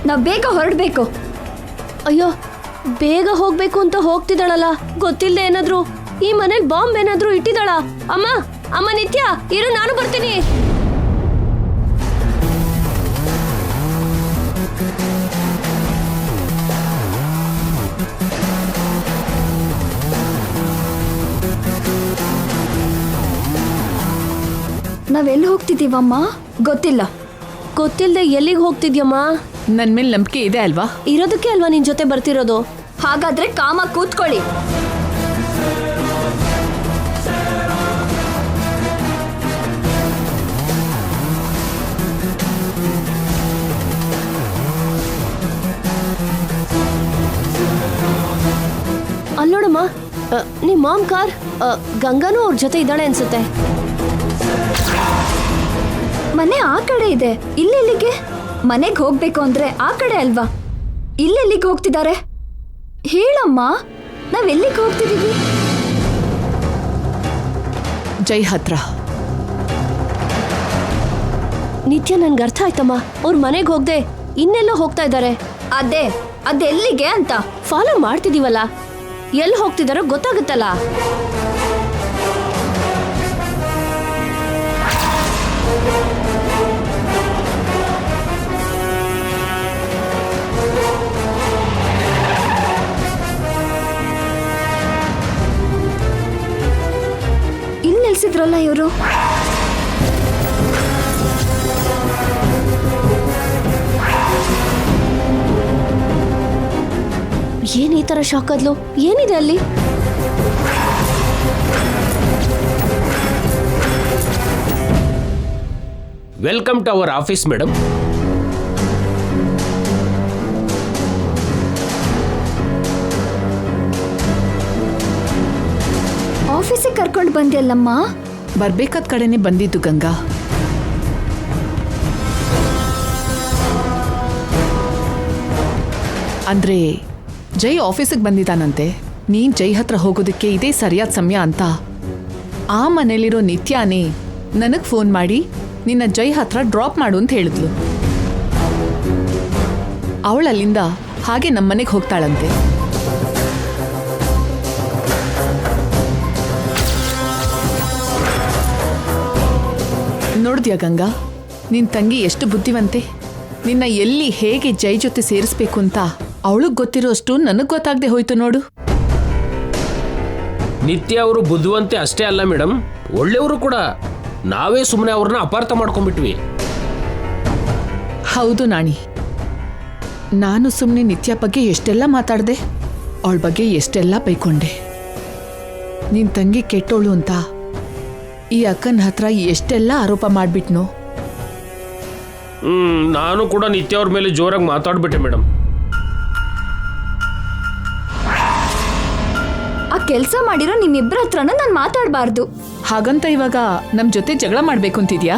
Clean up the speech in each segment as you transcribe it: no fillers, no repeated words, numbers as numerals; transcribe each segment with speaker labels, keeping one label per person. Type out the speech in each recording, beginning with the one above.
Speaker 1: ನಾವ್ ಬೇಗ ಹೊರಡ್ಬೇಕು.
Speaker 2: ಅಯ್ಯೋ, ಬೇಗ ಹೋಗ್ಬೇಕು ಅಂತ ಹೋಗ್ತಿದ್ದಾಳಲ್ಲ, ಗೊತ್ತಿಲ್ಲದೆ ಏನಾದ್ರು ಈ ಮನೇಲಿ ಬಾಂಬ್ ಏನಾದ್ರು ಇಟ್ಟಿದ್ದಾಳ? ಅಮ್ಮ ಅಮ್ಮ ನಿತ್ಯ ಇರು, ನಾನು ಬರ್ತೀನಿ.
Speaker 1: ನಾವೆಲ್ಲಿ ಹೋಗ್ತಿದ್ದೀವಮ್ಮ? ಗೊತ್ತಿಲ್ಲ.
Speaker 2: ಗೊತ್ತಿಲ್ಲದೆ ಎಲ್ಲಿಗೆ ಹೋಗ್ತಿದ್ಯಮ್ಮ?
Speaker 3: ನನ್ ಮೇಲೆ ನಂಬಿಕೆ ಇದೆ ಅಲ್ವಾ?
Speaker 2: ಇರೋದಕ್ಕೆ ಅಲ್ವಾ ನಿನ್ ಜೊತೆ ಬರ್ತಿರೋದು.
Speaker 1: ಹಾಗಾದ್ರೆ ಕಾಮ ಕೂತ್ಕೊಳ್ಳಿ.
Speaker 2: ಅಲ್ಲೋಡಮ್ಮ, ನಿಮ್ ಮಾಮ್ ಕಾರ್. ಗಂಗಾನು ಅವ್ರ ಜೊತೆ ಇದ್ದಾಳೆ ಅನ್ಸುತ್ತೆ.
Speaker 1: ಮನೆ ಆ ಕಡೆ ಇದೆ, ಇಲ್ಲೆಲ್ಲಿಗೆ? ಮನೆಗೆ ಹೋಗ್ಬೇಕು ಅಂದ್ರೆ ಆ ಕಡೆ ಅಲ್ವಾ? ಇಲ್ಲೆಲ್ಲಿಗೆ ಹೋಗ್ತಿದ್ದಾರೆ? ಹೇಳಮ್ಮ, ನಾವೆಲ್ಲಿಗೆ ಹೋಗ್ತಿದೀವಿ?
Speaker 3: ಜೈ ಹತ್ರ.
Speaker 2: ನಿತ್ಯ, ನನ್ಗೆ ಅರ್ಥ ಆಯ್ತಮ್ಮ. ಅವ್ರ ಮನೆಗೆ ಹೋಗ್ದೆ ಇನ್ನೆಲ್ಲೋ ಹೋಗ್ತಾ ಇದ್ದಾರೆ.
Speaker 1: ಅದೆಲ್ಲಿಗೆ ಅಂತ
Speaker 2: ಫಾಲೋ ಮಾಡ್ತಿದೀವಲ್ಲ, ಎಲ್ಲಿ ಹೋಗ್ತಿದಾರೋ ಗೊತ್ತಾಗುತ್ತಲ್ಲ.
Speaker 1: ಇಲ್ಲಿ ನಿಲ್ಸಿದ್ರಲ್ಲ ಇವರು.
Speaker 2: ಏನ್ ಈ ತರ ಶಾಕ್ ಆದ್ಲು? ಏನಿದೆ ಅಲ್ಲಿ?
Speaker 4: Welcome to our office madam.
Speaker 1: ಆಫೀಸಿಗೆ ಕರ್ಕೊಂಡು ಬಂದ್ಯಲ್ಲಮ್ಮ.
Speaker 3: ಬರ್ಬೇಕಾದ ಕಡೆನೆ ಬಂದಿದ್ದು ಗಂಗಾ. ಅಂದ್ರೆ ಜೈ ಆಫೀಸಿಗೆ ಬಂದಿದ್ದಾನಂತೆ. ನೀನ್ ಜೈ ಹತ್ರ ಹೋಗೋದಕ್ಕೆ ಇದೇ ಸರಿಯಾದ ಸಮಯ ಅಂತ ಆ ಮನೇಲಿರೋ ನಿತ್ಯಾನೇ ನನಗ್ ಫೋನ್ ಮಾಡಿ ನಿನ್ನ ಜೈ ಹತ್ರ ಡ್ರಾಪ್ ಮಾಡು ಅಂತ ಹೇಳಿದ್ಲು. ಅವಳಲ್ಲಿಂದ ಹಾಗೆ ನಮ್ಮನೆಗೆ ಹೋಗ್ತಾಳಂತೆ. ನೋಡಿದ್ಯಾ ಗಂಗಾ, ನಿನ್ ತಂಗಿ ಎಷ್ಟು ಬುದ್ಧಿವಂತೆ. ನಿನ್ನ ಎಲ್ಲಿ ಹೇಗೆ ಜೈ ಜೊತೆ ಸೇರಿಸ್ಬೇಕು ಅಂತ ಅವಳಿಗೆ ಗೊತ್ತಿರೋಷ್ಟು ನನಗ್ ಗೊತ್ತಾಗದೆ ಹೋಯ್ತು ನೋಡು.
Speaker 4: ನಿತ್ಯ ಅವರು ಬುದ್ಧಿವಂತೆ ಅಷ್ಟೇ ಅಲ್ಲ ಮೇಡಮ್, ಒಳ್ಳೆಯವರು ಕೂಡ. ನಾವೇ ಸುಮ್ಮನೆ ಅವ್ರನ್ನ ಅಪಾರ್ಥ ಮಾಡ್ಕೊಂಡ್ಬಿಟ್ವಿ.
Speaker 3: ಹೌದು ನಾಣಿ, ನಾನು ಸುಮ್ಮನೆ ನಿತ್ಯ ಬಗ್ಗೆ ಎಷ್ಟೆಲ್ಲ ಮಾತಾಡ್ದೆ, ಅವಳ ಬಗ್ಗೆ ಎಷ್ಟೆಲ್ಲ ಬೈಕೊಂಡೆ. ನಿನ್ ತಂಗಿ ಕೆಟ್ಟೋಳು ಅಂತ ಈ ಅಕ್ಕನ ಹತ್ರ ಎಷ್ಟೆಲ್ಲ ಆರೋಪ ಮಾಡ್ಬಿಟ್ನೋ.
Speaker 4: ನಾನು ಕೂಡ ನಿತ್ಯ ಅವ್ರ ಮೇಲೆ ಜೋರಾಗಿ ಮಾತಾಡ್ಬಿಟ್ಟೆ ಮೇಡಮ್.
Speaker 1: ಆ ಕೆಲಸ ಮಾಡಿರೋ ನಿಮ್ಮಿಬ್ಬರ ಹತ್ರನೂ ನಾನು ಮಾತಾಡಬಾರ್ದು.
Speaker 3: ಹಾಗಂತ ಇವಾಗ ನಮ್ ಜೊತೆ ಜಗಳ ಮಾಡ್ಬೇಕು ಅಂತಿದ್ಯಾ?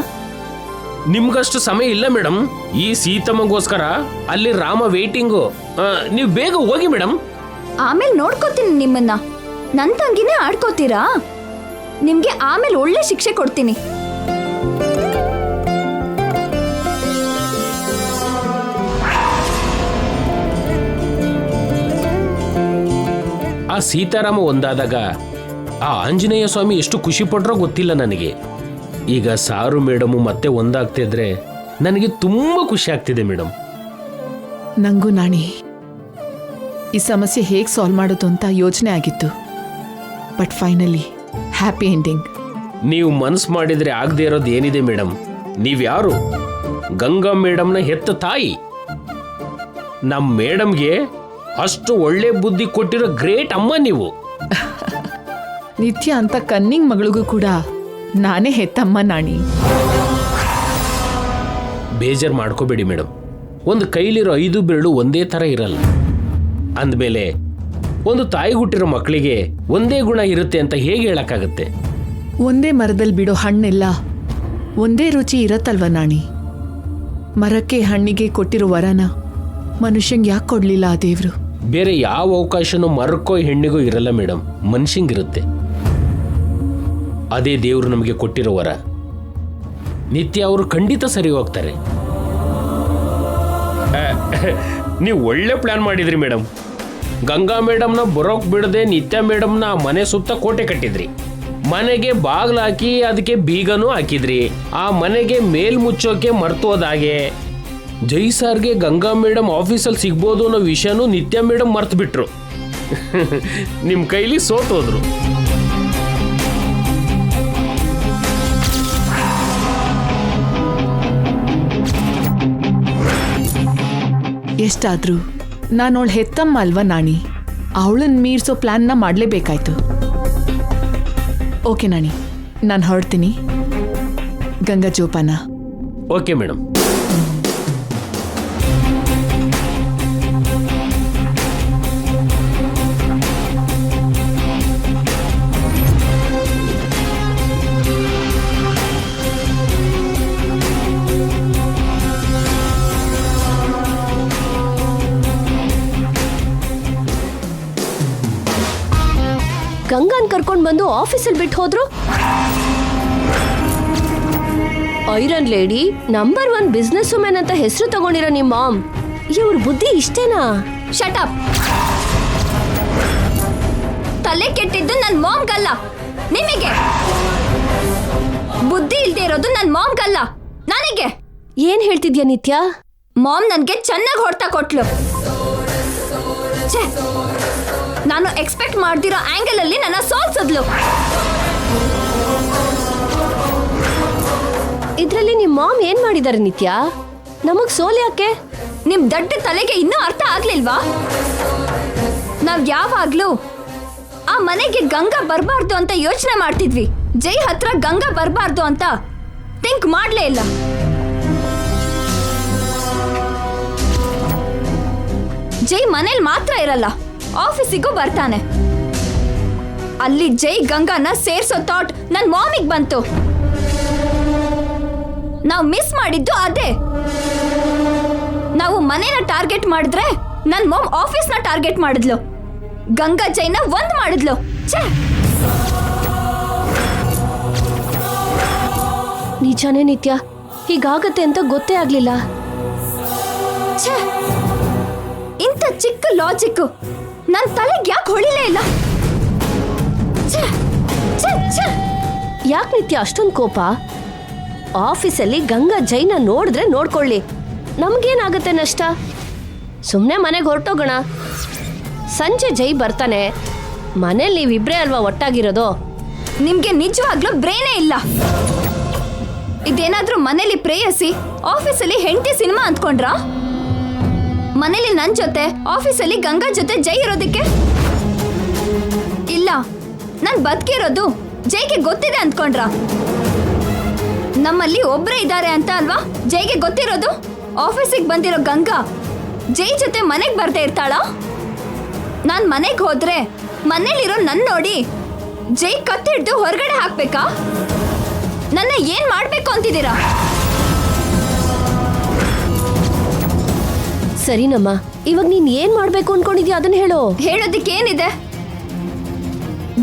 Speaker 4: ನಿಮ್ಗಷ್ಟು ಸಮಯ ಇಲ್ಲ ಮೇಡಮ್. ಈ ಸೀತಮ್ಮಗೋಸ್ಕರ ಅಲ್ಲಿ ರಾಮ ವೇಟಿಂಗು. ನೀವು ಬೇಗ ಹೋಗಿ ಮೇಡಮ್.
Speaker 1: ಆಮೇಲೆ ನೋಡ್ಕೋತೀನಿ ನಿಮ್ಮನ್ನ. ನನ್ನ ತಂಗಿನೇ ಆಡ್ಕೋತೀರಾ? ನಿಮ್ಗೆ ಆಮೇಲೆ ಒಳ್ಳೆ ಶಿಕ್ಷೆ ಕೊಡ್ತೀನಿ.
Speaker 4: ಆ ಸೀತಾರಾಮ ಒಂದಾದಾಗ ಆ ಆಂಜನೇಯ ಸ್ವಾಮಿ ಎಷ್ಟು ಖುಷಿ ಪಟ್ರೋ ಗೊತ್ತಿಲ್ಲ ನನಗೆ. ಈಗ ಸಾರು ಮೇಡಮು ಮತ್ತೆ ಒಂದಾಗ್ತಿದ್ರೆ ನನಗೆ ತುಂಬಾ ಖುಷಿ ಆಗ್ತಿದೆ ಮೇಡಮ್.
Speaker 3: ನಂಗೂ ನಾಣಿ ಈ ಸಮಸ್ಯೆ ಹೇಗೆ ಸಾಲ್ವ್ ಮಾಡೋದು ಅಂತ ಯೋಚನೆ ಆಗಿತ್ತು. But finally happy ending.
Speaker 4: ನೀವು ಮನಸ್ಸು ಮಾಡಿದ್ರೆ ಆಗದೆ ಇರೋದು ಏನಿದೆ ಮೇಡಮ್? ನೀವ್ಯಾರು? ಗಂಗಾ ಮೇಡಮ್ನ ಹೆತ್ತ ತಾಯಿ. ನಮ್ಮ ಮೇಡಮ್ಗೆ ಅಷ್ಟು ಒಳ್ಳೆ ಬುದ್ಧಿ ಕೊಟ್ಟಿರೋ ಗ್ರೇಟ್ ಅಮ್ಮ ನೀವು.
Speaker 3: ನಿತ್ಯ ಅಂತ ಕನ್ನಿಂಗ್ ಮಗಳಿಗೂ ಕೂಡ ನಾನೇ ಹೆತ್ತಮ್ಮ ನಾಣಿ.
Speaker 4: ಬೇಜಾರು ಮಾಡ್ಕೋಬೇಡಿ ಮೇಡಮ್. ಒಂದು ಕೈಲಿರೋ 5 ಬೆರಳು ಒಂದೇ ಥರ ಇರಲ್ಲ. ಅಂದಮೇಲೆ ಒಂದು ತಾಯಿ ಹುಟ್ಟಿರೋ ಮಕ್ಕಳಿಗೆ ಒಂದೇ ಗುಣ ಇರುತ್ತೆ ಅಂತ ಹೇಗೆ ಹೇಳಕ್ಕಾಗತ್ತೆ?
Speaker 3: ಒಂದೇ ಮರದಲ್ಲಿ ಬಿಡೋ ಹಣ್ಣೆಲ್ಲ ಒಂದೇ ರುಚಿ ಇರತ್ತಲ್ವ ನಾಣಿ. ಮರಕ್ಕೆ ಹಣ್ಣಿಗೆ ಕೊಟ್ಟಿರೋ ವರನ ಮನುಷ್ಯಂಗೆ ಯಾಕೆ ಕೊಡ್ಲಿಲ್ಲ ಆ ದೇವ್ರು?
Speaker 4: ಬೇರೆ ಯಾವ ಅವಕಾಶನೂ ಮರಕ್ಕೋ ಹೆಣ್ಣಿಗೋ ಇರಲ್ಲ ಮೇಡಮ್, ಮನುಷ್ಯಂಗಿರುತ್ತೆ. ಅದೇ ದೇವ್ರು ನಮಗೆ ಕೊಟ್ಟಿರೋ ವರ. ನಿತ್ಯ ಅವರು ಖಂಡಿತ ಸರಿ ಹೋಗ್ತಾರೆ. ನೀವು ಒಳ್ಳೆ ಪ್ಲಾನ್ ಮಾಡಿದ್ರಿ ಮೇಡಮ್. ಗಂಗಾ ಮೇಡಮ್ನ ಬರೋಕ್ ಬಿಡದೆ ನಿತ್ಯ ಮೇಡಮ್ನ ಮನೆ ಸುತ್ತ ಕೋಟೆ ಕಟ್ಟಿದ್ರಿ. ಮನೆಗೆ ಬಾಗ್ಲು ಹಾಕಿ ಅದಕ್ಕೆ ಬೀಗನೂ ಹಾಕಿದ್ರಿ. ಆ ಮನೆಗೆ ಮೇಲ್ ಮುಚ್ಚೋಕೆ ಮರ್ತೋದಾಗೆ ಜೈ ಸಾರ್ಗೆ ಗಂಗಾ ಮೇಡಮ್ ಆಫೀಸಲ್ಲಿ ಸಿಗ್ಬೋದು ಅನ್ನೋ ವಿಷಯನೂ ನಿತ್ಯ ಮೇಡಮ್ ಮರ್ತು ಬಿಟ್ರು. ನಿಮ್ಮ ಕೈಲಿ ಸೋತೋದ್ರು.
Speaker 3: ಎಷ್ಟಾದ್ರೂ ನಾನು ಅವಳು ಹೆತ್ತಮ್ಮ ಅಲ್ವಾ ನಾಣಿ, ಅವಳನ್ನ ಮೀರ್ಸೋ ಪ್ಲಾನ್ನ ಮಾಡಲೇಬೇಕಾಯ್ತು. ಓಕೆ ನಾಣಿ, ನಾನು ಹೊರಡ್ತೀನಿ. ಗಂಗಾ ಜೋಪಾನ.
Speaker 4: Okay madam.
Speaker 2: ಗಂಗಾನ್ ಕರ್ಕೊಂಡ್ ಬಂದು ಆಫೀಸಲ್ಲಿ ಬಿಟ್ಟು ಹೋದ್ರು. Iron lady number 1 business women ಅಂತ ಹೆಸರು ತಗೊಂಡಿರೋ ನಿಮ್ಮ ಮಾಮ್, ಇವ್ರ ಬುದ್ಧಿ ಇಷ್ಟೇನಾ?
Speaker 1: Shut up. ತಲೆ ಕೆಟ್ಟಿದ್ದು ನನ್ನ ಮಾಮ್ಗಲ್ಲ, ನಿಮಗೆ. ಬುದ್ಧಿ ಇಲ್ದೇ ಇರೋದು ನನ್ನ ಮಾಮ್ಗಲ್ಲ, ನನಗೆ.
Speaker 2: ಏನ್ ಹೇಳ್ತಿದ್ಯಾ ನಿತ್ಯ?
Speaker 1: ಮಾಮ್ ನನ್ಗೆ ಚೆನ್ನಾಗಿ ಹೊಡ್ತಾ ಕೊಟ್ಲು. ಛೇ, ನಾನು ಎಕ್ಸ್ಪೆಕ್ಟ್ ಮಾಡ್ದಿರೋ ಆಂಗಲ್ ಅಲ್ಲಿ ನನ್ನ ಸೋಲ್ಸಿದ್ಲು.
Speaker 2: ಇದ್ರಲ್ಲಿ ನಿಮ್ ಮಾಮ್ ಏನ್ ಮಾಡಿದಾರೆ ನಿತ್ಯ? ನಮಗ್ ಸೋಲ್ ಯಾಕೆ?
Speaker 1: ನಿಮ್ ದಡ್ಡ ತಲೆಗೆ ಇನ್ನೂ ಅರ್ಥ ಆಗ್ಲಿಲ್ವಾ? ನಾವ್ ಯಾವಾಗ್ಲೂ ಆ ಮನೆಗೆ ಗಂಗಾ ಬರ್ಬಾರ್ದು ಅಂತ ಯೋಚನೆ ಮಾಡ್ತಿದ್ವಿ. ಜೈ ಹತ್ರ ಗಂಗಾ ಬರ್ಬಾರ್ದು ಅಂತ ಥಿಂಕ್ ಮಾಡ್ಲೇ ಇಲ್ಲ. ಜೈ ಮನೇಲಿ ಮಾತ್ರ ಇರಲ್ಲ, ಆಫೀಸಿಗೂ ಬರ್ತಾನೆ. ಅಲ್ಲಿ ಜೈ ಗಂಗಾನ ಸೇರ್ಸೋ ಥಾಟ್ ನನ್ ಮಾಮಿಗ್ ಬಂತು. ನಾವು ಮಿಸ್ ಮಾಡಿದ್ದು ಅದೇ. ನಾವು ಮನೇನ ಟಾರ್ಗೆಟ್ ಮಾಡಿದ್ರೆ ನನ್ ಮಾಮ್ ಆಫೀಸ್ನ ಟಾರ್ಗೆಟ್ ಮಾಡಿದ್ಲು. ಗಂಗಾ ಜೈನ ಒಂದ್ ಮಾಡಿದ್ಲು. ಛೇ,
Speaker 2: ನಿಜಾನೇ ನಿತ್ಯ, ಹೀಗಾಗತ್ತೆ ಅಂತ ಗೊತ್ತೇ ಆಗ್ಲಿಲ್ಲ.
Speaker 1: ಛೇ, ಇಂಥ ಚಿಕ್ಕ ಲಾಜಿಕ್ ನನ್ ತಲೆಗೆ ಯಾಕೆ ಹೊಳಿಲೇ ಇಲ್ಲ? ಛೇ, ಛೇ, ಛೇ.
Speaker 2: ಯಾಕೆ ನಿತ್ಯ ಅಷ್ಟೊಂದು ಕೋಪ? ಆಫೀಸಲ್ಲಿ ಗಂಗಾ ಜೈನ ನೋಡಿದ್ರೆ ನೋಡ್ಕೊಳ್ಳಿ, ನಮ್ಗೇನಾಗತ್ತೆ ನಷ್ಟ? ಸುಮ್ಮನೆ ಮನೆಗೆ ಹೊರಟೋಗೋಣ. ಸಂಜೆ ಜೈ ಬರ್ತಾನೆ, ಮನೇಲಿ ನೀವಿಬ್ರೇ ಅಲ್ವಾ ಒಟ್ಟಾಗಿರೋದು?
Speaker 1: ನಿಮ್ಗೆ ನಿಜವಾಗ್ಲೂ ಬ್ರೇನೇ ಇಲ್ಲ. ಇದೇನಾದ್ರೂ ಮನೇಲಿ ಪ್ರೇಯಸಿ, ಆಫೀಸಲ್ಲಿ ಹೆಂಡತಿ ಸಿನಿಮಾ ಅಂದ್ಕೊಂಡ್ರಾ? ಮನೇಲಿ ನನ್ ಜೊತೆ, ಆಫೀಸಲ್ಲಿ ಗಂಗಾ ಜೊತೆ ಜೈ ಇರೋದಕ್ಕೆ? ಇಲ್ಲ, ನಾನ್ ಬದುಕಿರೋದು ಜೈಗೆ ಗೊತ್ತಿದೆ ಅಂದ್ಕೊಂಡ್ರಾ? ನಮ್ಮಲ್ಲಿ ಒಬ್ರೇ ಇದ್ದಾರೆ ಅಂತ ಅಲ್ವಾ ಜೈಗೆ ಗೊತ್ತಿರೋದು? ಆಫೀಸಿಗೆ ಬಂದಿರೋ ಗಂಗಾ ಜೈ ಜೊತೆ ಮನೆಗೆ ಬರ್ದೇ ಇರ್ತಾಳ? ನಾನ್ ಮನೆಗೆ ಹೋದ್ರೆ ಮನೇಲಿರೋ ನನ್ ನೋಡಿ ಜೈ ಕತ್ತಿಡ್ದು ಹೊರಗಡೆ ಹಾಕ್ಬೇಕಾ? ನನ್ನ ಏನ್ ಮಾಡ್ಬೇಕು ಅಂತಿದ್ದೀರಾ?
Speaker 2: ಸರಿನಮ್ಮ, ಇವಾಗ ನೀನ್ ಏನ್ ಮಾಡ್ಬೇಕು ಅನ್ಕೊಂಡಿದ್ಯಾ ಅದನ್ನ ಹೇಳು.
Speaker 1: ಹೇಳೋದಕ್ಕೆ ಏನಿದೆ?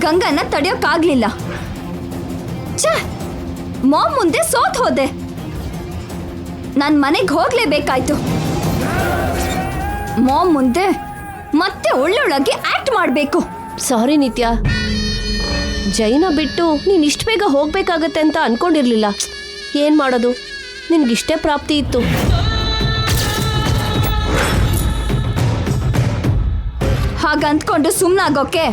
Speaker 1: ಗಂಗನ್ನ ತಡೆಯೋಕ್ಕಾಗ್ಲಿಲ್ಲ. ಛೇ, ಮಾಮ್ ಮುಂದೆ ಸೋತ್ ಹೋದೆ. ನಾನ್ ಮನೆಗೆ ಹೋಗ್ಲೇಬೇಕಾಯ್ತು. ಮಾಮ್ ಮುಂದೆ ಮತ್ತೆ ಒಳ್ಳೊಳಗೆ ಆಕ್ಟ್ ಮಾಡ್ಬೇಕು.
Speaker 2: ಸಾರಿ ನಿತ್ಯ, ಜೈನ ಬಿಟ್ಟು ನೀನ್ ಇಷ್ಟ ಬೇಗ ಹೋಗ್ಬೇಕಾಗತ್ತೆ ಅಂತ ಅನ್ಕೊಂಡಿರ್ಲಿಲ್ಲ. ಏನ್ ಮಾಡೋದು, ನಿನ್ಗಿಷ್ಟೇ ಪ್ರಾಪ್ತಿ ಇತ್ತು.
Speaker 1: ಹಾಗಂದ್ಕೊಂಡು ಸುಮ್ಮನಾಗೋಕೆ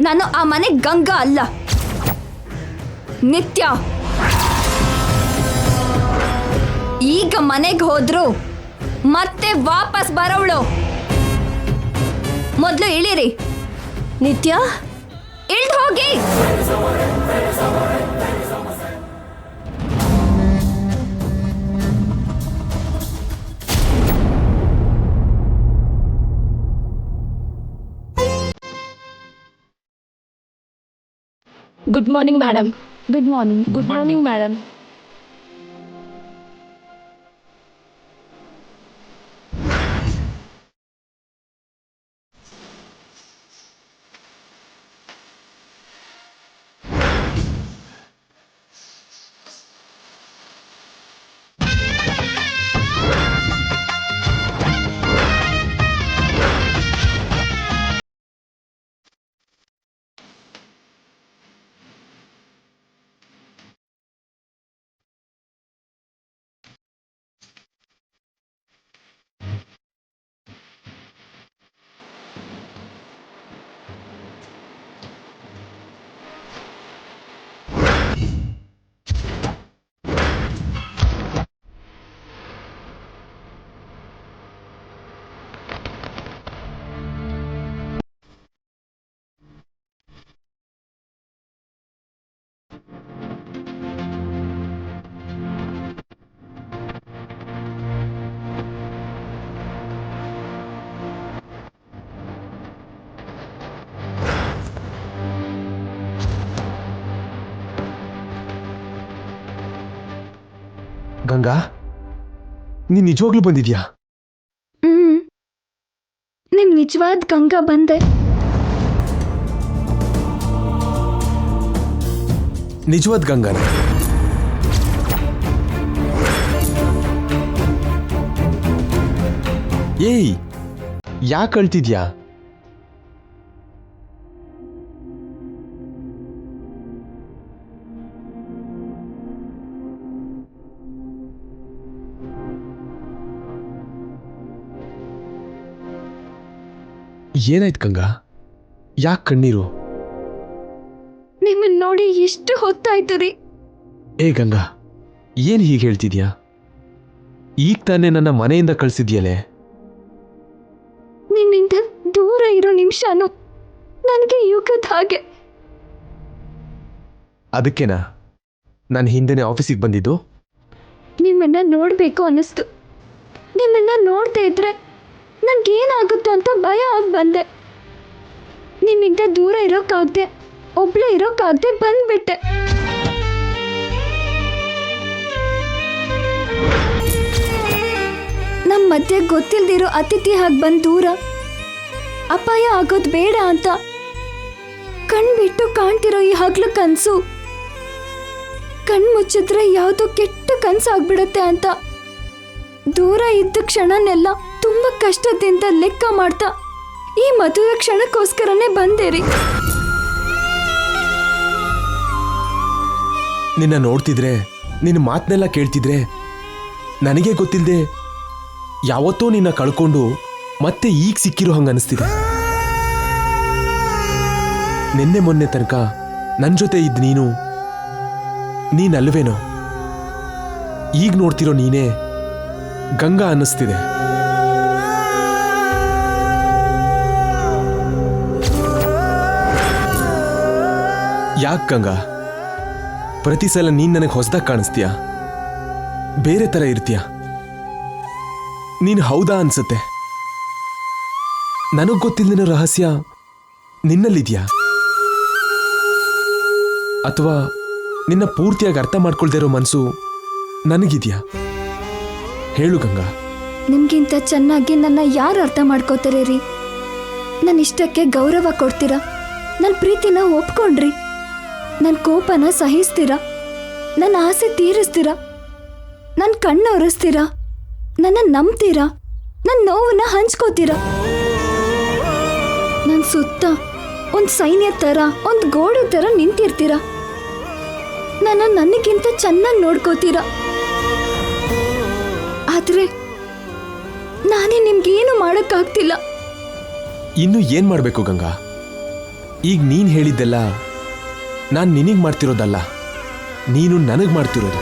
Speaker 1: ನಾನು ಆ ಮನೆ ಗಂಗಾ ಅಲ್ಲ, ನಿತ್ಯ. ಈಗ ಮನೆಗೆ ಹೋದ್ರು ಮತ್ತೆ ವಾಪಸ್ ಬರೋವಳು. ಮೊದಲು ಇಳಿರಿ.
Speaker 2: ನಿತ್ಯ,
Speaker 1: ಇಳ್ದು ಹೋಗಿ.
Speaker 5: Good morning, madam. Good morning. Good morning, madam.
Speaker 6: Ganga ನೀನ್ ನಿಜವಾಗ್ಲೂ ಬಂದಿದ್ಯಾ?
Speaker 1: ನಿಮ್ ನಿಜವಾದ ಗಂಗಾ ಬಂದೆ.
Speaker 6: ನಿಜವಾದ ಗಂಗಾನ? ಏಯ್, ಯಾಕೆ ಅಳ್ತಿದ್ಯಾ? ಏನಾಯ್ತು ಗಂಗಾ? ಯಾಕೆ ಕಣ್ಣೀರು?
Speaker 1: ನಿಮ್ಮನ್ನ ನೋಡಿ ಎಷ್ಟು ಹೊತ್ತಾಯ್ತು ರೀ.
Speaker 6: ಏ ಗಂಗಾ, ಏನ್ ಹೀಗೆ ಹೇಳ್ತಿದ್ಯಾ? ಈಗ ತಾನೇ ನನ್ನ ಮನೆಯಿಂದ ಕಳ್ಸಿದ್ಯಲೆ.
Speaker 1: ನಿನ್ನಿಂದ ದೂರ ಇರೋ ನಿಮಿಷನು ನನಗೆ ಯುಗದ ಹಾಗೆ.
Speaker 6: ಅದಕ್ಕೇನಾ ನಾನು ಹಿಂದೆನೆ ಆಫೀಸಿಗೆ ಬಂದಿದ್ದು?
Speaker 1: ನಿಮ್ಮನ್ನ ನೋಡ್ಬೇಕು ಅನ್ನಿಸ್ತು. ನಿಮ್ಮನ್ನ ನೋಡ್ತಾ ಇದ್ರೆ ನನ್ಗೇನಾಗುತ್ತೋ ಅಂತ ಭಯ ಆಗಿ ಬಂದೆ. ನಿಮ್ಮಿಂದ ದೂರ ಇರೋಕ್ಕಾಗ್ದೆ, ಒಬ್ಳೆ ಇರೋಕ್ಕಾಗ್ದೆ ಬಂದ್ಬಿಟ್ಟೆ. ನಮ್ಮ ಮಧ್ಯೆ ಗೊತ್ತಿಲ್ದಿರೋ ಅತಿಥಿ ಹಾಗೆ ಬಂದು ದೂರ, ಅಪಾಯ ಆಗೋದು ಬೇಡ ಅಂತ ಕಣ್ಬಿಟ್ಟು ಕಾಣ್ತಿರೋ ಈ ಹಗ್ಲು ಕನ್ಸು ಕಣ್ ಮುಚ್ಚಿದ್ರೆ ಯಾವುದೋ ಕೆಟ್ಟ ಕನ್ಸಾಗ್ಬಿಡತ್ತೆ ಅಂತ ದೂರ ಇದ್ದ ಕ್ಷಣನೆಲ್ಲ ತುಂಬಾ ಕಷ್ಟದಿಂದ ಲೆಕ್ಕ ಮಾಡ್ತಾ ಈ ಮದುವೆ ಕ್ಷಣಕ್ಕೋಸ್ಕರನೇ ಬಂದೇರಿ.
Speaker 6: ನಿನ್ನ ನೋಡ್ತಿದ್ರೆ, ನಿನ್ನ ಮಾತನ್ನೆಲ್ಲ ಕೇಳ್ತಿದ್ರೆ ನನಗೆ ಗೊತ್ತಿಲ್ಲದೆ ಯಾವತ್ತೋ ನಿನ್ನ ಕಳ್ಕೊಂಡು ಮತ್ತೆ ಈಗ ಸಿಕ್ಕಿರೋ ಹಂಗ ಅನಿಸ್ತಿದೆ. ನಿನ್ನೆ ಮೊನ್ನೆ ತನಕ ನನ್ನ ಜೊತೆ ಇದ್ದ ನೀನಲ್ವೇನೋ, ಈಗ ನೋಡ್ತಿರೋ ನೀನೇ ಗಂಗಾ ಅನ್ನಿಸ್ತಿದೆ. ಯಾಕೆ ಗಂಗಾ ಪ್ರತಿ ಸಲ ನೀನ್ ನನಗೆ ಹೊಸದಾಗಿ ಕಾಣಿಸ್ತೀಯ, ಬೇರೆ ತರ ಇರ್ತೀಯ? ನೀನು ಹೌದಾ ಅನ್ಸುತ್ತೆ. ನನಗ್ ಗೊತ್ತಿಲ್ಲದಿರೋ ರಹಸ್ಯ ನಿನ್ನಲ್ಲಿದ್ಯಾ? ಅಥವಾ ನಿನ್ನ ಪೂರ್ತಿಯಾಗಿ ಅರ್ಥ ಮಾಡ್ಕೊಳ್ದೇ ಇರೋ ಮನಸ್ಸು ನನಗಿದ್ಯಾ? ಹೇಳು ಗಂಗಾ.
Speaker 1: ನಿಮ್ಗಿಂತ ಚೆನ್ನಾಗಿ ನನ್ನ ಯಾರು ಅರ್ಥ ಮಾಡ್ಕೋತಾರೆ ರೀ? ನನ್ನ ಇಷ್ಟಕ್ಕೆ ಗೌರವ ಕೊಡ್ತೀರಾ, ನನ್ನ ಪ್ರೀತಿನ ಒಪ್ಕೊಂಡ್ರಿ, ನನ್ನ ಕೋಪನ ಸಹಿಸ್ತೀರಾ, ನನ್ನ ಆಸೆ ತೀರಿಸ್ತೀರಾ, ನನ್ನ ಕಣ್ಣು ಒರೆಸ್ತೀರಾ, ನನ್ನ ನಂಬ್ತೀರಾ, ನನ್ನ ನೋವನ್ನ ಹಂಚ್ಕೋತೀರಾ. ನನ್ನ ಸುತ್ತ ಒಂದು ಸೈನ್ಯ ಥರ, ಒಂದು ಗೋಡೆ ಥರ ನಿಂತಿರ್ತೀರಾ. ನನಗಿಂತ ಚೆನ್ನಾಗಿ ನೋಡ್ಕೋತೀರಾ. ಆದ್ರೆ ನಾನೇ ನಿಮ್ಗೇನು ಮಾಡೋಕ್ಕಾಗ್ತಿಲ್ಲ.
Speaker 6: ಇನ್ನು ಏನ್ ಮಾಡ್ಬೇಕು ಗಂಗಾ? ಈಗ ನೀನ್ ಹೇಳಿದ್ದೆಲ್ಲ ನಾನು ನಿನಗ್ ಮಾಡ್ತಿರೋದಲ್ಲ, ನೀನು ನನಗ್ ಮಾಡ್ತಿರೋದು.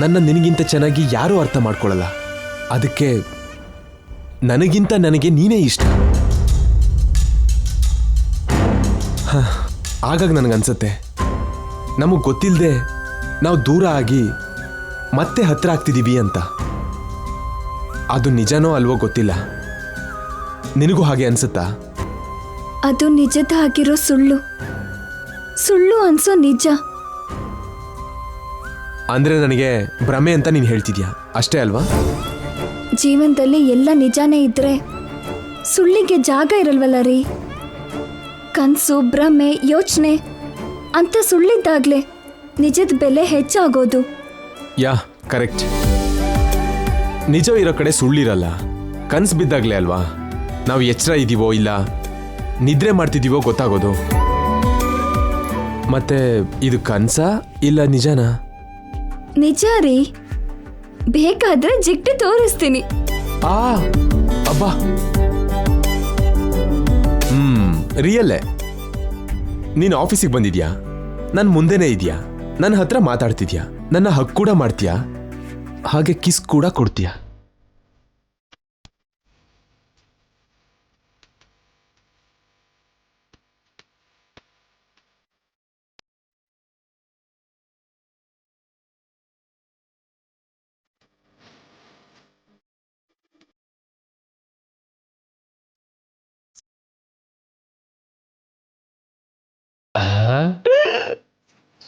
Speaker 6: ನನ್ನ ನಿನಗಿಂತ ಚೆನ್ನಾಗಿ ಯಾರೂ ಅರ್ಥ ಮಾಡ್ಕೊಳ್ಳಲ್ಲ. ಅದಕ್ಕೆ ನನಗಿಂತ ನನಗೆ ನೀನೇ ಇಷ್ಟ. ಆಗಾಗ ನನಗನ್ಸತ್ತೆ ನಮಗೆ ಗೊತ್ತಿಲ್ಲದೆ ನಾವು ದೂರ ಆಗಿ ಮತ್ತೆ ಹತ್ರ ಆಗ್ತಿದ್ದೀವಿ ಅಂತ. ಅದು ನಿಜನೋ ಅಲ್ವೋ ಗೊತ್ತಿಲ್ಲ, ನಿನಗೂ ಹಾಗೆ ಅನ್ಸುತ್ತಾ?
Speaker 1: ಅದು ನಿಜದ ಆಗಿರೋ ಸುಳ್ಳು, ಸುಳ್ಳು ಅನ್ಸೋ ನಿಜ.
Speaker 6: ಅಂದ್ರೆ ನನಗೆ ಭ್ರಮೆ ಅಂತ ನೀನು ಹೇಳ್ತಿದ್ಯಾ, ಅಷ್ಟೇ ಅಲ್ವಾ?
Speaker 1: ಜೀವನದಲ್ಲಿ ಎಲ್ಲ ನಿಜಾನೇ ಇದ್ರೆ ಸುಳ್ಳಿಗೆ ಜಾಗ ಇರಲ್ವಲ್ಲ ರೀ. ಕನಸು, ಭ್ರಮೆ, ಯೋಚನೆ ಅಂತ ಸುಳ್ಳಿದ್ದಾಗ್ಲೇ ನಿಜದ ಬೆಲೆ ಹೆಚ್ಚಾಗೋದು.
Speaker 6: ಯಾ ಕರೆಕ್ಟ್. ನಿಜ ಇರೋ ಕಡೆ ಸುಳ್ಳಿರಲ್ಲ. ಕನ್ಸು ಬಿದ್ದಾಗ್ಲೇ ಅಲ್ವಾ ನಾವು ಎಚ್ಚರ ಇದೀವೋ ಇಲ್ಲ ನಿದ್ರೆ ಮಾಡ್ತಿದ್ದೀವೋ ಗೊತ್ತಾಗೋದು. ಮತ್ತೆ ಇದು ಕನ್ಸಾ ಇಲ್ಲ ನಿಜನಾ?
Speaker 1: ನಿಜ ರೀ, ಬೇಕಾದ್ರೆ ಜಿಗ್ಟಿ ತೋರಿಸ್ತೀನಿ.
Speaker 6: ಆ ಅಬ್ಬಾ, ರಿಯಲ್ಲೇ ನೀನು ಆಫೀಸಿಗೆ ಬಂದಿದ್ಯಾ, ನನ್ನ ಮುಂದೆನೇ ಇದೆಯಾ, ನನ್ನ ಹತ್ರ ಮಾತಾಡ್ತಿದ್ಯಾ, ನನ್ನ ಹಕ್ ಕೂಡ ಮಾಡ್ತೀಯಾ, ಹಾಗೆ ಕಿಸ್ ಕೂಡ ಕೊಡ್ತೀಯಾ.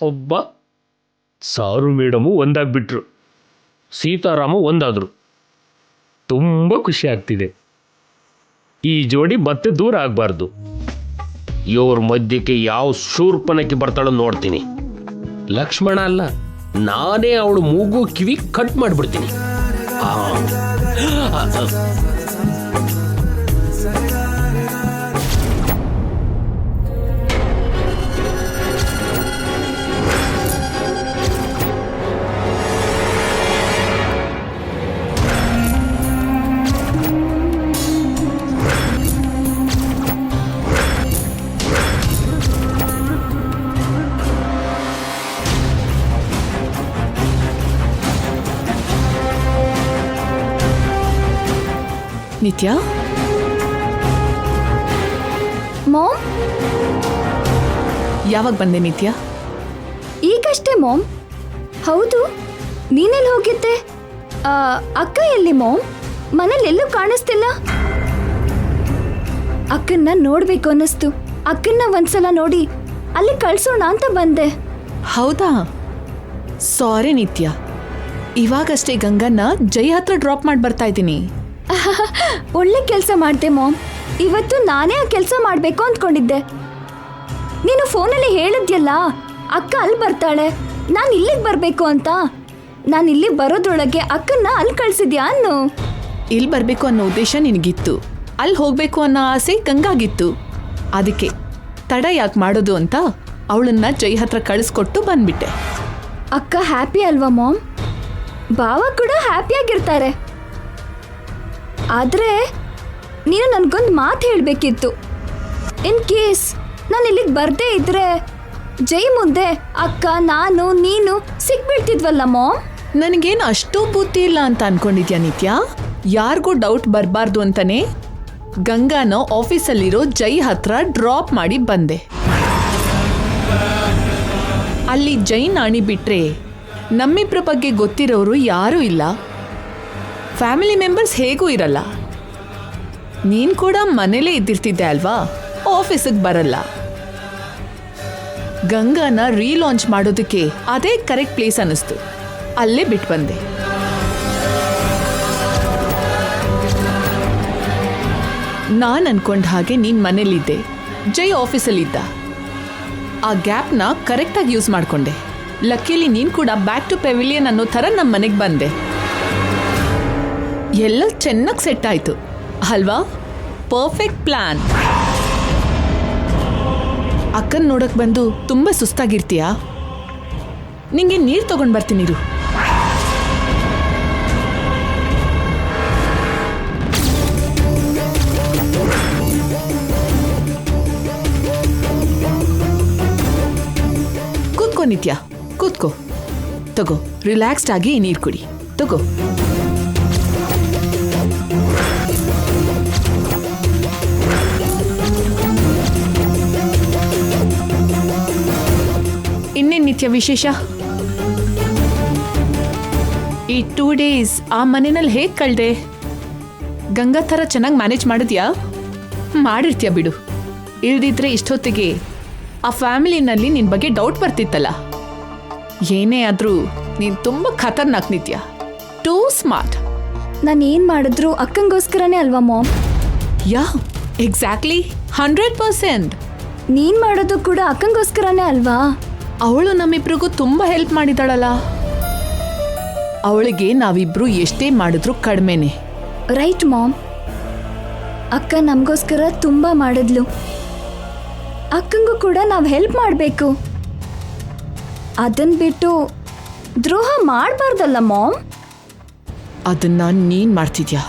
Speaker 4: ಒಬ್ಬ ಸಾರು ಮೇಡಮು ಒಂದಾಗ್ಬಿಟ್ರು, ಸೀತಾರಾಮ ಒಂದಾದ್ರು. ತುಂಬ ಖುಷಿ ಆಗ್ತಿದೆ. ಈ ಜೋಡಿ ಮತ್ತೆ ದೂರ ಆಗಬಾರ್ದು. ಇವ್ರ ಮಧ್ಯಕ್ಕೆ ಯಾವ ಶೂರ್ಪನಕ್ಕೆ ಬರ್ತಾಳೋ ನೋಡ್ತೀನಿ. ಲಕ್ಷ್ಮಣ ಅಲ್ಲ, ನಾನೇ ಅವಳು ಮೂಗು ಕಿವಿ ಕಟ್ ಮಾಡಿಬಿಡ್ತೀನಿ.
Speaker 3: ನಿತ್ಯ,
Speaker 1: ಮಾಮ್,
Speaker 3: ಯಾವಾಗ ಬಂದೆ ನಿತ್ಯ?
Speaker 1: ಈಗಷ್ಟೇ ಮಾಮ್. ಹೌದು, ನೀನೆಲ್ಲಿ ಹೋಗಿದ್ದೆ? ಅಕ್ಕ ಎಲ್ಲಿ ಮಾಮ್? ಮನೇಲಿ ಎಲ್ಲೂ ಕಾಣಿಸ್ತಿಲ್ಲ. ಅಕ್ಕನ್ನ ನೋಡ್ಬೇಕು ಅನ್ನಿಸ್ತು. ಅಕ್ಕನ್ನ ಒಂದ್ಸಲ ನೋಡಿ ಅಲ್ಲಿ ಕಳ್ಸೋಣ ಅಂತ ಬಂದೆ.
Speaker 3: ಹೌದಾ? ಸಾರಿ ನಿತ್ಯ, ಇವಾಗಷ್ಟೇ ಗಂಗನ್ನ ಜೈ ಹತ್ರ ಡ್ರಾಪ್ ಮಾಡಿ ಬರ್ತಾ ಇದ್ದೀನಿ.
Speaker 1: ಒಳ್ಳೆ ಕೆಲಸ ಮಾಡ್ದೆ ಮಾಮ್. ಇವತ್ತು ನಾನೇ ಆ ಕೆಲಸ ಮಾಡಬೇಕು ಅಂದ್ಕೊಂಡಿದ್ದೆ. ನೀನು ಫೋನಲ್ಲಿ ಹೇಳಿದ್ಯಲ್ಲ, ಅಕ್ಕ ಅಲ್ಲಿ ಬರ್ತಾಳೆ, ನಾನು ಇಲ್ಲಿಗೆ ಬರಬೇಕು ಅಂತ. ನಾನು ಇಲ್ಲಿ ಬರೋದ್ರೊಳಗೆ ಅಕ್ಕನ್ನ ಅಲ್ಲಿ ಕಳ್ಸಿದ್ಯಾ ಅನ್ನು?
Speaker 3: ಇಲ್ಲಿ ಬರಬೇಕು ಅನ್ನೋ ಉದ್ದೇಶ ನಿನಗಿತ್ತು, ಅಲ್ಲಿ ಹೋಗಬೇಕು ಅನ್ನೋ ಆಸೆ ಗಂಗಾಗಿತ್ತು. ಅದಕ್ಕೆ ತಡ ಯಾಕೆ ಮಾಡೋದು ಅಂತ ಅವಳನ್ನ ಜೈ ಹತ್ರ ಕಳಿಸ್ಕೊಟ್ಟು ಬಂದ್ಬಿಟ್ಟೆ.
Speaker 1: ಅಕ್ಕ ಹ್ಯಾಪಿ ಅಲ್ವಾ ಮಾಮ್? ಬಾವ ಕೂಡ ಹ್ಯಾಪಿಯಾಗಿರ್ತಾರೆ. ಆದರೆ ನೀನು ನನಗೊಂದು ಮಾತು ಹೇಳಬೇಕಿತ್ತು. ಇನ್ ಕೇಸ್ ನಾನು ಇಲ್ಲಿಗೆ ಬರದೇ ಇದ್ರೆ ಜೈ ಮುಂದೆ ಅಕ್ಕ, ನಾನು, ನೀನು ಸಿಕ್ಬಿಡ್ತಿದ್ವಲ್ಲ ಮಾಮ್.
Speaker 3: ನನಗೇನು ಅಷ್ಟೂ ಬುದ್ಧಿ ಇಲ್ಲ ಅಂತ ಅನ್ಕೊಂಡಿದ್ಯಾ ನಿತ್ಯ? ಯಾರಿಗೂ ಡೌಟ್ ಬರಬಾರ್ದು ಅಂತಾನೆ ಗಂಗಾನ ಆಫೀಸಲ್ಲಿರೋ ಜೈ ಹತ್ರ ಡ್ರಾಪ್ ಮಾಡಿ ಬಂದೆ. ಅಲ್ಲಿ ಜೈ ನಾಣಿ ಬಿಟ್ರೆ ನಮ್ಮಿಬ್ಬರ ಬಗ್ಗೆ ಗೊತ್ತಿರೋರು ಯಾರೂ ಇಲ್ಲ. ಫ್ಯಾಮಿಲಿ ಮೆಂಬರ್ಸ್ ಹೇಗೂ ಇರಲ್ಲ. ನೀನು ಕೂಡ ಮನೇಲೇ ಇದ್ದಿರ್ತಿದ್ದೆ ಅಲ್ವಾ, ಆಫೀಸಿಗೆ ಬರಲ್ಲ. ಗಂಗಾನ ರೀಲಾಂಚ್ ಮಾಡೋದಕ್ಕೆ ಅದೇ ಕರೆಕ್ಟ್ ಪ್ಲೇಸ್ ಅನ್ನಿಸ್ತು. ಅಲ್ಲೇ ಬಿಟ್ಟು ಬಂದೆ. ನಾನು ಅನ್ಕೊಂಡ ಹಾಗೆ ನೀನು ಮನೇಲಿದ್ದೆ, ಜೈ ಆಫೀಸಲ್ಲಿದ್ದ. ಆ ಗ್ಯಾಪ್ನ ಕರೆಕ್ಟಾಗಿ ಯೂಸ್ ಮಾಡಿಕೊಂಡೆ. ಲಕ್ಕಿಲಿ ನೀನು ಕೂಡ ಬ್ಯಾಕ್ ಟು ಪೆವಿಲಿಯನ್ ಅನ್ನೋ ಥರ ನಮ್ಮ ಮನೆಗೆ ಬಂದೆ. ಎಲ್ಲ ಚೆನ್ನಾಗಿ ಸೆಟ್ ಆಯಿತು ಅಲ್ವಾ? Perfect plan. ಅಕ್ಕನ ನೋಡಕ್ ಬಂದು ತುಂಬ ಸುಸ್ತಾಗಿರ್ತೀಯಾ? ನಿಂಗೆ ನೀರು ತಗೊಂಡು ಬರ್ತೀನಿ ಇರು. ಕೂತ್ಕೋ ನಿತ್ಯ, ಕೂತ್ಕೋ. ತಗೋ, ರಿಲ್ಯಾಕ್ಸ್ಡ್ ಆಗಿ ನೀರು ಕುಡಿ. ತಗೋ. ಇನ್ನೇನು ನಿತ್ಯ ವಿಶೇಷ? ಈ 2 days ಆ ಮನೆಯಲ್ಲಿ ಹೇಗೆ ಕಳ್ದೆ? ಗಂಗಾ ಥರ ಚೆನ್ನಾಗಿ ಮ್ಯಾನೇಜ್ ಮಾಡಿದ್ಯಾ? ಮಾಡಿರ್ತೀಯ ಬಿಡು. ಇಲ್ದಿದ್ರೆ ಇಷ್ಟೊತ್ತಿಗೆ ಆ ಫ್ಯಾಮಿಲಿನಲ್ಲಿ ನಿನ್ನ ಬಗ್ಗೆ ಡೌಟ್ ಬರ್ತಿತ್ತಲ್ಲ. ಏನೇ ಆದರೂ ನೀನು ತುಂಬ ಖತರ್ನಾಕ್ ನಿತ್ಯ. Two smart.
Speaker 1: ನಾನು ಏನು ಮಾಡಿದ್ರು ಅಕ್ಕಂಗೋಸ್ಕರನೇ ಅಲ್ವಾ ಮಾಮ್?
Speaker 3: ಯಾ, ಎಕ್ಸಾಕ್ಟ್ಲಿ, 100%.
Speaker 1: ನೀನು ಮಾಡೋದು ಕೂಡ ಅಕ್ಕಂಗೋಸ್ಕರನೇ ಅಲ್ವಾ?
Speaker 3: ಅವಳು ನಮ್ಮಿಬ್ರಿಗೂ ತುಂಬ ಹೆಲ್ಪ್ ಮಾಡಿದಾಳಲ್ಲ. ಅವಳಿಗೆ ನಾವಿಬ್ರು ಎಷ್ಟೇ ಮಾಡಿದ್ರು ಕಡಿಮೆನೆ.
Speaker 1: Right ma'am. ಅಕ್ಕ ನಮಗೋಸ್ಕರ ತುಂಬ ಮಾಡಿದ್ಲು. ಅಕ್ಕಂಗೂ ಕೂಡ ನಾವು ಹೆಲ್ಪ್ ಮಾಡಬೇಕು. ಅದನ್ನ ಬಿಟ್ಟು ದ್ರೋಹ ಮಾಡಬಾರ್ದಲ್ಲ ಮಾಮ್.
Speaker 3: ಅದನ್ನ ನೀನು ಮಾಡ್ತಿದ್ಯಾ?